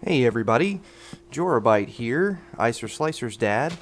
Hey everybody, JoraBite here, Icer Slicer's dad,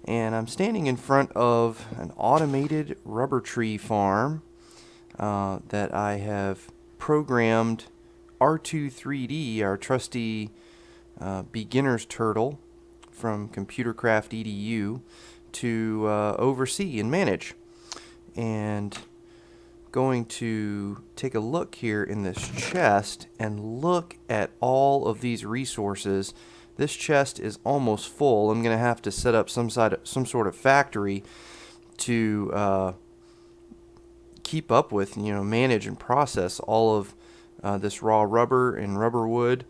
and I'm standing in front of an automated rubber tree farm that I have programmed R2-3D, our trusty beginner's turtle from ComputerCraftEdu, to oversee and manage. And going to take a look here in this chest and look at all of these resources. This chest is almost full. I'm going to have to set up some sort of factory to keep up with, manage and process all of this raw rubber and rubber wood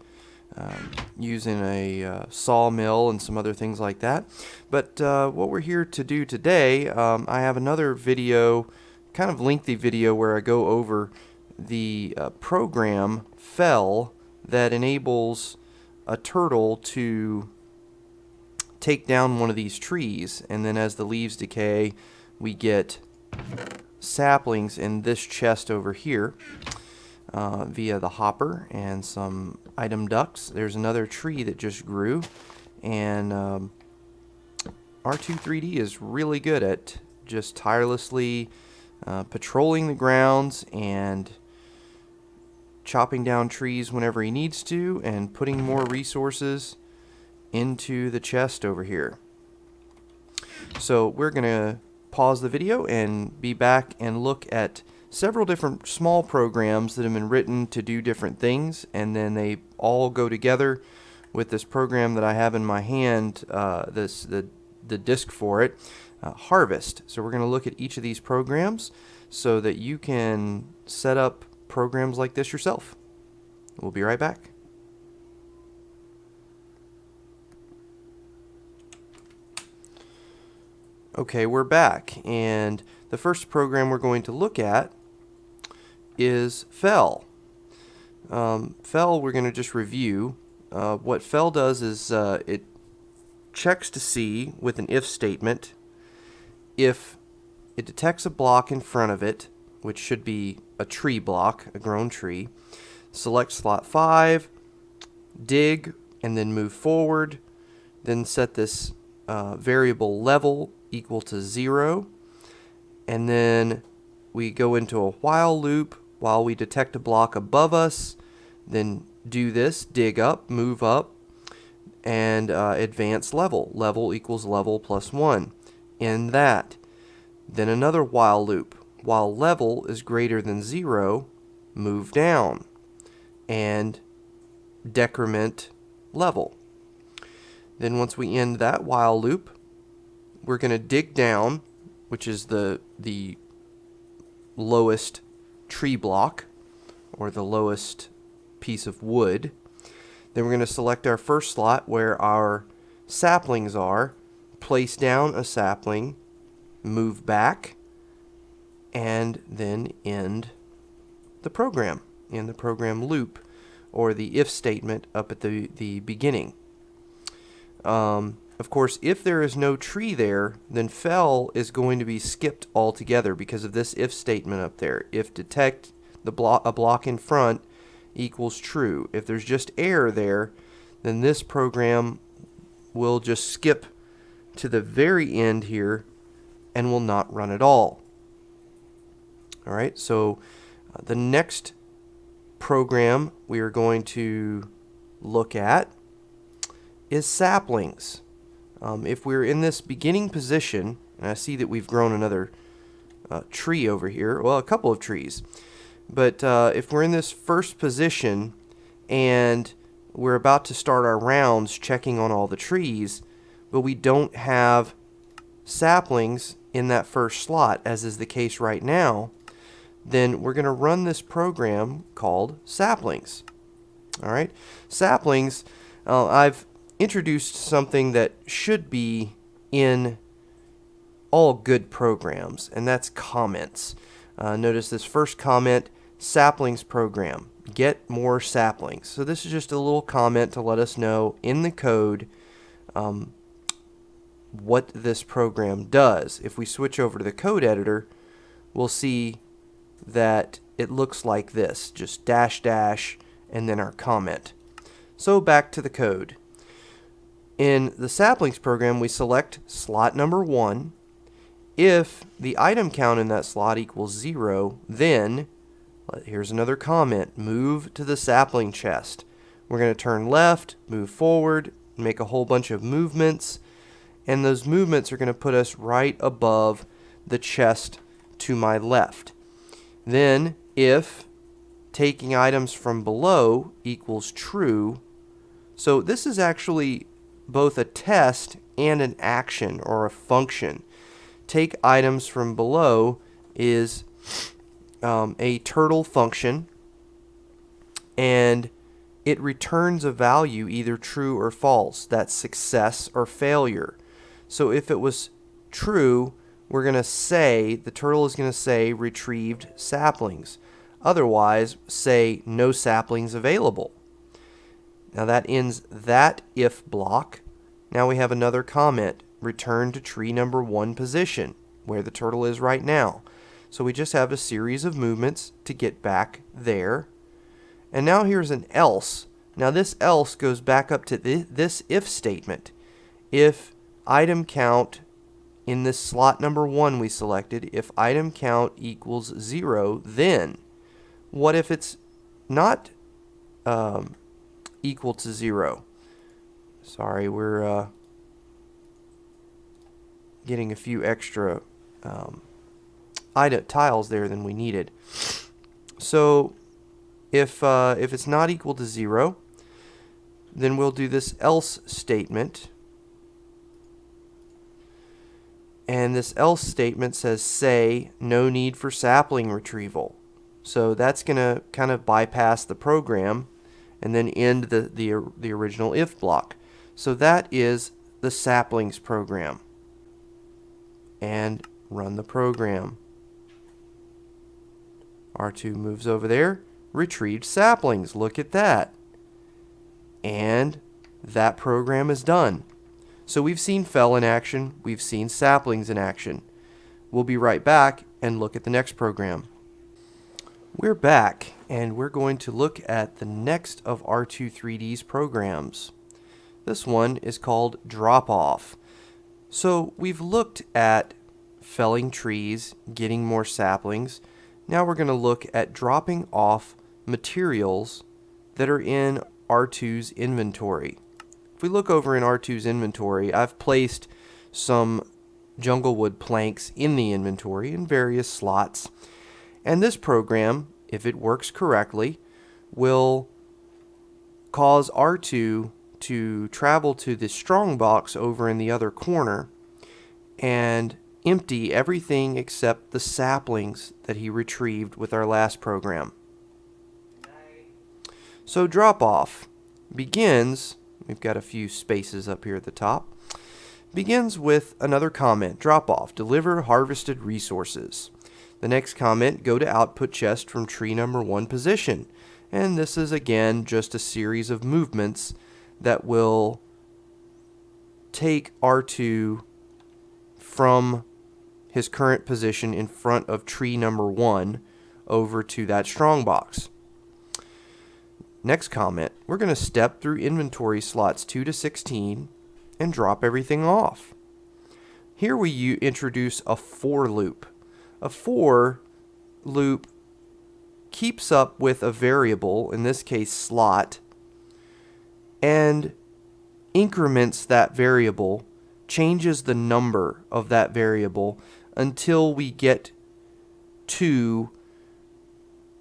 using a sawmill and some other things like that. But what we're here to do today, I have another video, kind of lengthy video, where I go over the program fell that enables a turtle to take down one of these trees, and then as the leaves decay we get saplings in this chest over here via the hopper and some item ducts. There's another tree that just grew, and R2-3D is really good at just tirelessly patrolling the grounds and chopping down trees whenever he needs to and putting more resources into the chest over here. So we're going to pause the video and be back and look at several different small programs that have been written to do different things, and then they all go together with this program that I have in my hand, the disk for it, Harvest. So we're going to look at each of these programs so that you can set up programs like this yourself. We'll be right back. Okay, we're back, and the first program we're going to look at is Fell. Fell, we're going to just review. What Fell does is it checks to see with an if statement if it detects a block in front of it, which should be a tree block, a grown tree. Select slot 5, dig, and then move forward. Then set this variable level equal to 0. And then we go into a while loop while we detect a block above us. Then do this, dig up, move up, and advance level. Level equals level plus 1. End that. Then another while loop. While level is greater than 0, move down and decrement level. Then once we end that while loop, we're going to dig down, which is the lowest tree block or the lowest piece of wood. Then we're going to select our first slot where our saplings are, place down a sapling, move back, and then end the program in the program loop, or the if statement up at the beginning. Of course, if there is no tree there, then fell is going to be skipped altogether because of this if statement up there. If detect a block in front equals true. If there's just air there, then this program will just skip to the very end here and will not run at all. Alright, so the next program we are going to look at is saplings. If we're in this beginning position, and I see that we've grown another tree over here, well, a couple of trees, but if we're in this first position and we're about to start our rounds checking on all the trees, but we don't have saplings in that first slot, as is the case right now, then we're going to run this program called saplings. Alright, saplings, I've introduced something that should be in all good programs, and that's comments. Notice this first comment, saplings program, get more saplings. So this is just a little comment to let us know in the code what this program does. If we switch over to the code editor, we'll see that it looks like this, just dash dash and then our comment. So back to the code. In the saplings program, we select slot number 1. If the item count in that slot equals 0, then, here's another comment, move to the sapling chest. We're going to turn left, move forward, make a whole bunch of movements, and those movements are going to put us right above the chest to my left. Then, if taking items from below equals true, so this is actually both a test and an action or a function. Take items from below is a turtle function, and it returns a value either true or false. That's success or failure. So if it was true, we're going to say, the turtle is going to say retrieved saplings. Otherwise, say no saplings available. Now that ends that if block. Now we have another comment, return to tree number 1 position, where the turtle is right now. So we just have a series of movements to get back there. And now here's an else. Now this else goes back up to this if statement. If item count in this slot number 1 we selected, if item count equals 0, then what if it's not equal to 0? Sorry, we're getting a few extra tiles there than we needed. So if it's not equal to 0, then we'll do this else statement. And this else statement says say no need for sapling retrieval. So that's going to kind of bypass the program and then end the original if block. So that is the saplings program. And run the program. R2 moves over there, retrieved saplings. Look at that. And that program is done. So we've seen fell in action, we've seen saplings in action. We'll be right back and look at the next program. We're back, and we're going to look at the next of R2-3D's programs. This one is called Drop Off. So we've looked at felling trees, getting more saplings. Now we're going to look at dropping off materials that are in R2's inventory. If we look over in R2's inventory, I've placed some junglewood planks in the inventory in various slots. And this program, if it works correctly, will cause R2 to travel to the strongbox over in the other corner and empty everything except the saplings that he retrieved with our last program. So drop off begins, we've got a few spaces up here at the top, begins with another comment, drop off, deliver harvested resources. The next comment, go to output chest from tree number 1 position. And this is again just a series of movements that will take R2 from his current position in front of tree number 1 over to that strongbox. Next comment, we're going to step through inventory slots 2 to 16 and drop everything off. Here we introduce a for loop. A for loop keeps up with a variable, in this case slot, and increments that variable, changes the number of that variable until we get to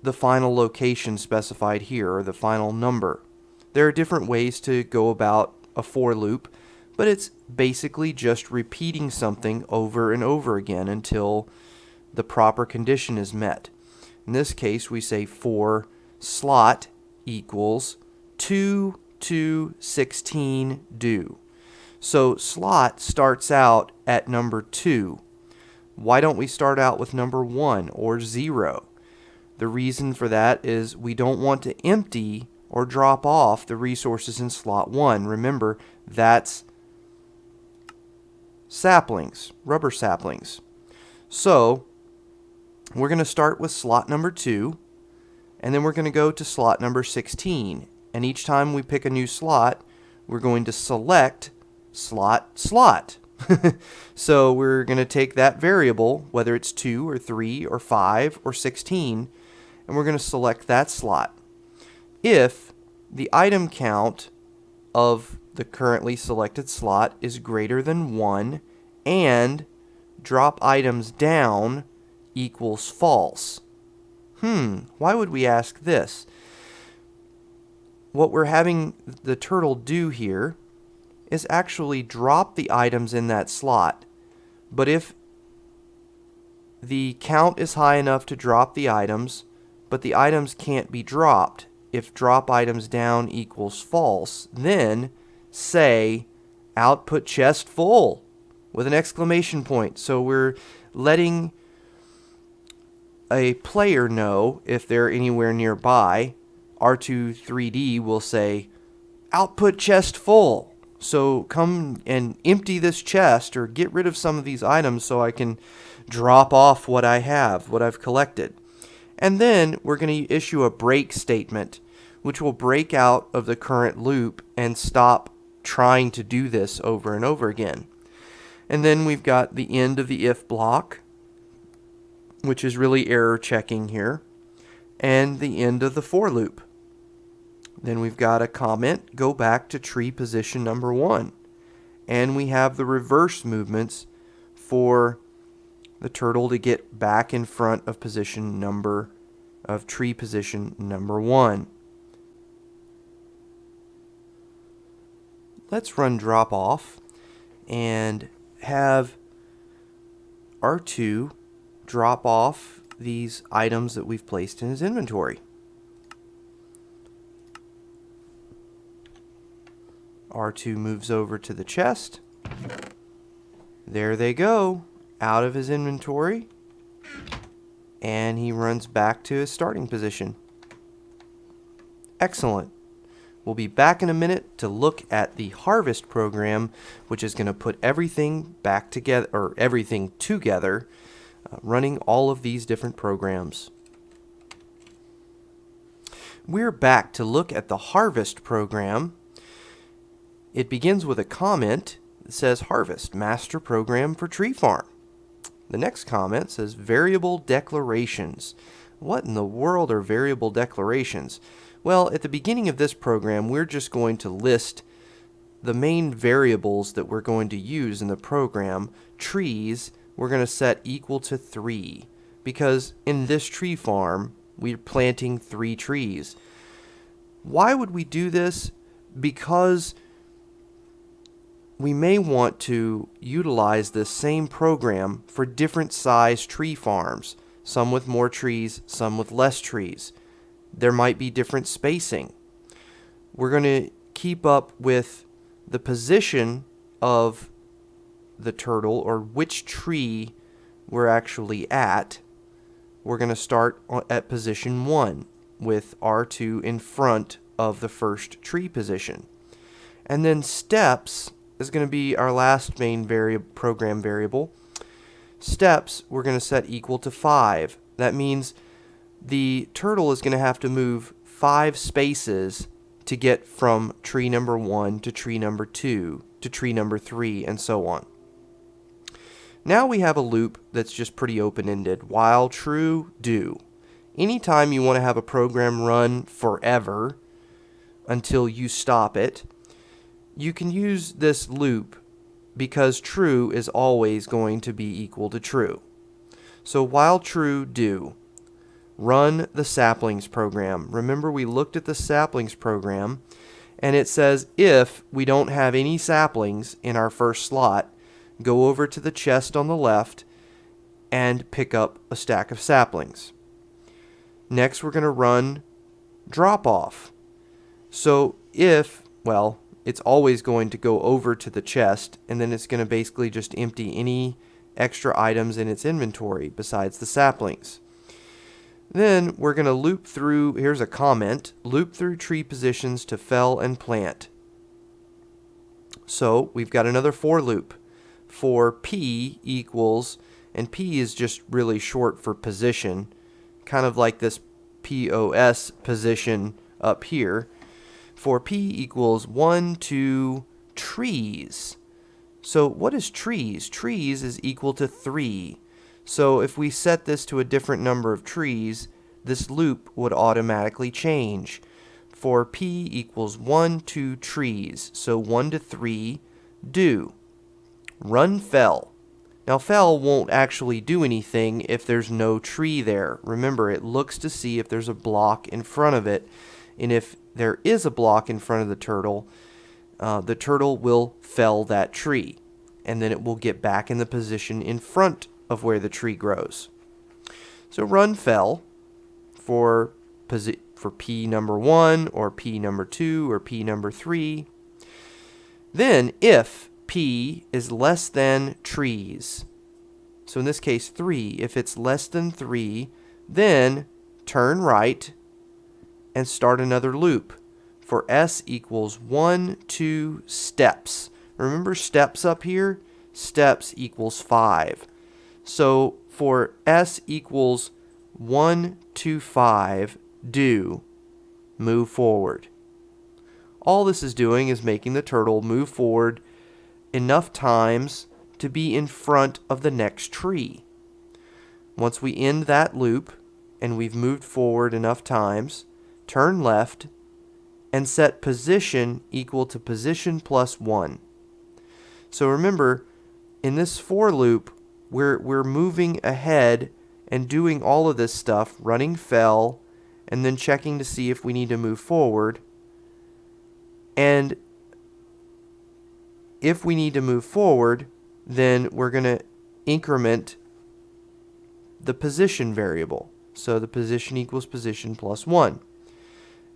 the final location specified here, or the final number. There are different ways to go about a for loop, but it's basically just repeating something over and over again until the proper condition is met. In this case, we say for slot equals 2 to 16 do. So slot starts out at number 2. Why don't we start out with number 1 or 0? The reason for that is we don't want to empty or drop off the resources in slot 1. Remember, that's saplings, rubber saplings. So we're going to start with slot number 2, and then we're going to go to slot number 16. And each time we pick a new slot, we're going to select slot. So we're going to take that variable, whether it's 2 or 3 or 5 or 16, and we're going to select that slot. If the item count of the currently selected slot is greater than 1 and drop items down equals false. Why would we ask this? What we're having the turtle do here is actually drop the items in that slot. But if the count is high enough to drop the items, but the items can't be dropped, if drop items down equals false, then say output chest full with an exclamation point. So we're letting a player know, if they're anywhere nearby, R2-3D will say output chest full. So come and empty this chest or get rid of some of these items so I can drop off what I have, what I've collected. And then we're going to issue a break statement, which will break out of the current loop and stop trying to do this over and over again. And then we've got the end of the if block, which is really error checking here, and the end of the for loop. Then we've got a comment, go back to tree position number 1. And we have the reverse movements for the turtle to get back in front of tree position number 1. Let's run drop off and have R2 drop off these items that we've placed in his inventory. R2 moves over to the chest. There they go, out of his inventory, and he runs back to his starting position. Excellent. We'll be back in a minute to look at the harvest program, which is going to put everything back together, or everything together, running all of these different programs. We're back to look at the harvest program. It begins with a comment that says harvest, master program for tree farm. The next comment says variable declarations. What in the world are variable declarations? Well, at the beginning of this program, we're just going to list the main variables that we're going to use in the program. Trees, we're going to set equal to 3, because in this tree farm, we're planting 3 trees. Why would we do this? Because we may want to utilize this same program for different size tree farms, some with more trees, some with less trees. There might be different spacing. We're going to keep up with the position of the turtle, or which tree we're actually at. We're going to start at position 1 with R2 in front of the first tree position. And then steps is going to be our last main program variable. Steps we're going to set equal to 5. That means the turtle is going to have to move 5 spaces to get from tree number 1 to tree number 2 to tree number 3 and so on. Now we have a loop that's just pretty open-ended. While true, do. Anytime you want to have a program run forever until you stop it, you can use this loop because true is always going to be equal to true. So while true, do. Run the saplings program. Remember, we looked at the saplings program, and it says if we don't have any saplings in our first slot, go over to the chest on the left and pick up a stack of saplings. Next, we're going to run drop off. So if, well, it's always going to go over to the chest, and then it's going to basically just empty any extra items in its inventory besides the saplings. Then we're going to loop through, here's a comment, loop through tree positions to fell and plant. So we've got another for loop. For P equals, and P is just really short for position, kind of like this POS position up here. for P equals 1, 2, trees. So what is trees? Trees is equal to 3. So if we set this to a different number of trees, this loop would automatically change. For P equals 1, 2, trees. So 1 to 3, do. Run fell. Now fell won't actually do anything if there's no tree there. Remember, it looks to see if there's a block in front of it. And if there is a block in front of the turtle will fell that tree. And then it will get back in the position in front of where the tree grows. So run fell for P number 1 or P number 2 or P number 3. Then if P is less than trees, so in this case 3, if it's less than 3, then turn right and start another loop for S equals 1, 2, steps. Remember steps up here? Steps equals 5. So for S equals 1, 2, 5, do, move forward. All this is doing is making the turtle move forward enough times to be in front of the next tree. Once we end that loop and we've moved forward enough times, turn left and set position equal to position plus 1. So remember, in this for loop, we're moving ahead and doing all of this stuff, running fell, and then checking to see if we need to move forward. And if we need to move forward, then we're going to increment the position variable. So the position equals position plus 1.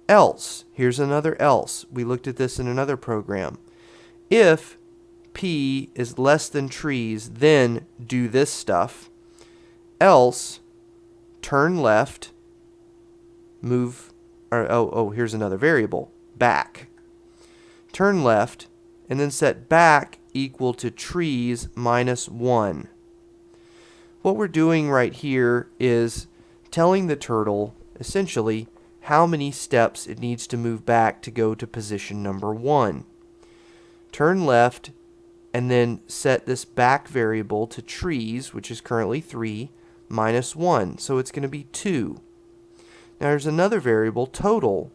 Else, here's another else. We looked at this in another program. If P is less than trees, then do this stuff. Else, turn left, move, or here's another variable, back. Turn left, and then set back equal to trees minus 1. What we're doing right here is telling the turtle, essentially, how many steps it needs to move back to go to position number 1. Turn left, and then set this back variable to trees, which is currently 3, minus 1. So it's going to be 2. Now there's another variable, total.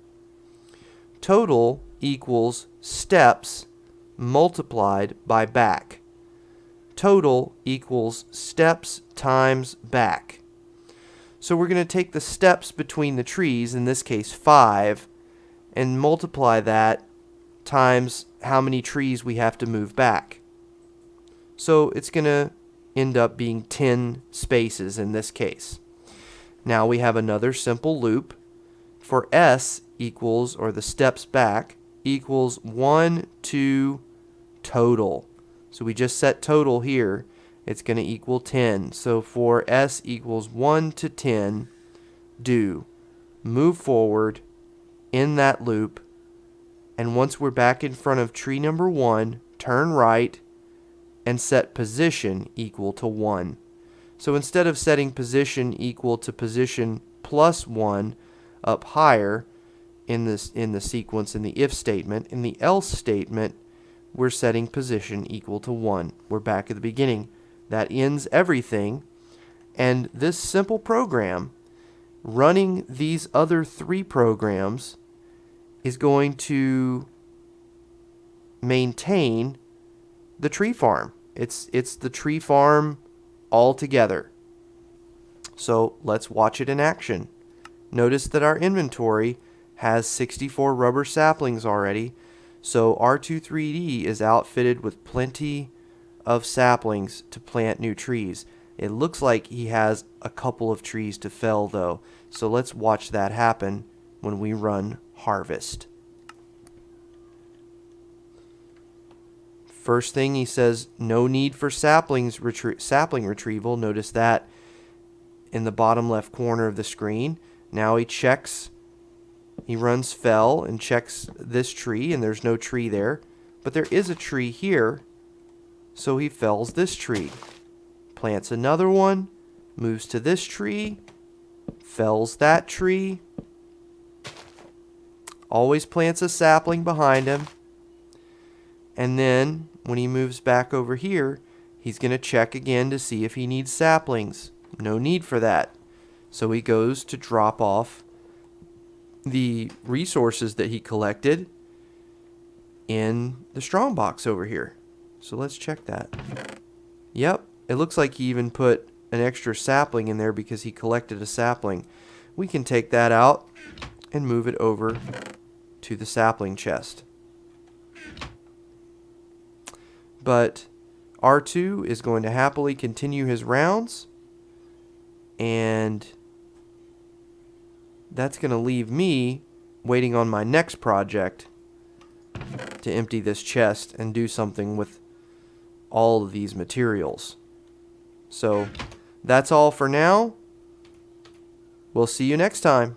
Total equals steps multiplied by back. Total equals steps times back. So we're going to take the steps between the trees, in this case 5, and multiply that times how many trees we have to move back. So it's going to end up being 10 spaces in this case. Now we have another simple loop for S equals, or the steps back, equals 1, 2, total. So we just set total here. It's going to equal 10. So for S equals 1 to 10, do. Move forward in that loop. And once we're back in front of tree number 1, turn right and set position equal to 1. So instead of setting position equal to position plus 1 up higher in the sequence in the if statement, in the else statement, we're setting position equal to 1. We're back at the beginning. That ends everything. And this simple program, running these other 3 programs, is going to maintain the tree farm. It's the tree farm all together. So let's watch it in action. Notice that our inventory has 64 rubber saplings already. So R2-3D is outfitted with plenty of saplings to plant new trees. It looks like he has a couple of trees to fell though. So let's watch that happen when we run harvest. First thing he says, no need for sapling retrieval. Notice that in the bottom left corner of the screen. Now he checks, he runs fell and checks this tree, and there's no tree there. But there is a tree here, so he fells this tree. Plants another one, moves to this tree, fells that tree. always plants a sapling behind him. And then when he moves back over here, he's going to check again to see if he needs saplings. No need for that. So he goes to drop off the resources that he collected in the strongbox over here. So let's check that. Yep, it looks like he even put an extra sapling in there because he collected a sapling. We can take that out and move it over to the sapling chest. But R2 is going to happily continue his rounds, and that's going to leave me waiting on my next project to empty this chest and do something with all of these materials. So that's all for now. We'll see you next time.